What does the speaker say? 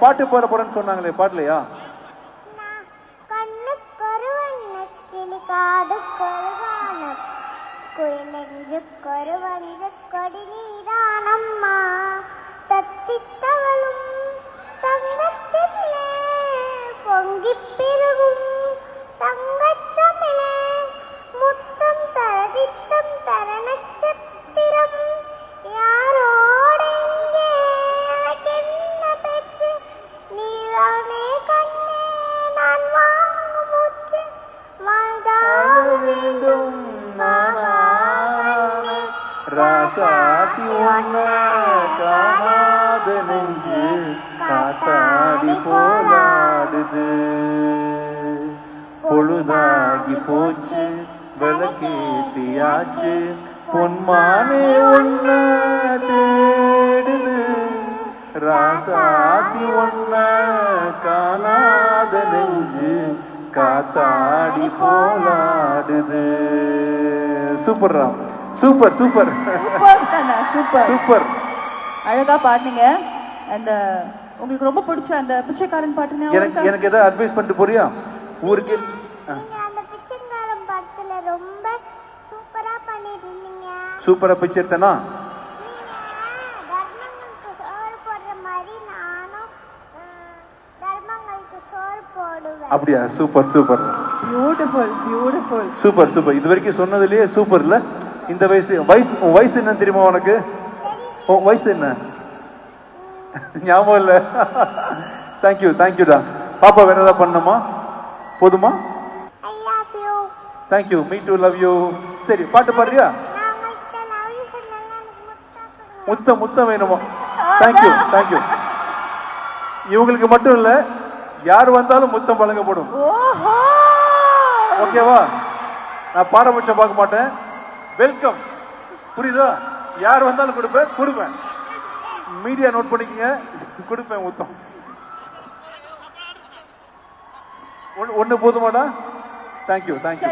பாட்டு பாட போறேன்னு சொன்னாங்களே, பாடலையா? கொடி நீதானம்மா தத்தித்தவளும் தங்கச்சமிழே பொங்கி பெருகும் தங்கச்சமிழே முத்தம் தரதித்தம் தர நட்சத்திரம் யாரோட இங்கே எனக்கு என்ன பேச்சு நீதானே கண்ணே நான் வாங்கும் மூச்சு வாழ்தாக வேண்டும் ராசாத்தி ஒன்ன காணாத நெஞ்சு காத்தாடி போராடுது, பொழுதாகி போச்சு விளக்கேத்தியாச்சு பொன்மானே ஒன்ன தேடுது, ராசாத்தி ஒன்ன காணாத நெஞ்சு காத்தாடி போராடுது. Super Ram, super super super super, அழகா பாடுனீங்க. அந்த உங்களுக்கு ரொம்ப பிடிச்ச அந்த பிச்சைக்காரன் பாட்டுனா எனக்கு ஏதாவது அட்வைஸ் பண்ணிட்டு போறியா ஊருக்கு? நீங்க அந்த பிச்சைக்காரன் பாட்டுல ரொம்ப சூப்பரா பண்ணிருந்தீங்க. சூப்பரா பிச்சை எடுத்தனா? நீங்க தர்மங்களுக்கு சோறு போடுற மாதிரி நானும் தர்மங்களுக்கு சோறு போடுவேன். அப்படியா? Super super, beautiful beautiful, super super. இது வரைக்கும் சொன்னதுலயே சூப்பர் இல்ல? இந்த வயசுல வயசு என்ன தெரியுமா உனக்கு? வயசு என்ன ஞாபகம் இல்ல? தேங்க்யூ தேங்க்யூடா. பாப்பா வேற ஏதாவது பண்ணணுமா? போதுமா? I love you. Thank you, me to love you. சரி, பாட்டு பாடுறியா? நான் உங்கள்கிட்ட love you சொன்னேன்ல, எனக்கு முத்தம் முத்தம் முத்தம் வேணுமா? Thank you thank you. இவங்களுக்கு மட்டும் இல்ல, யார் வந்தாலும் முத்தம் வழங்கப்படும். ஓகேவா? நான் பாரபட்சம் பார்க்க மாட்டேன். வெல்கம், புரியுதா? யார் வந்தாலும் கொடுப்பேன். மீடியா நோட் பண்ணிக்கங்க, கொடுப்பேன் முத்தம். ஒண்ணு போதுமாடா? Thank you thank you.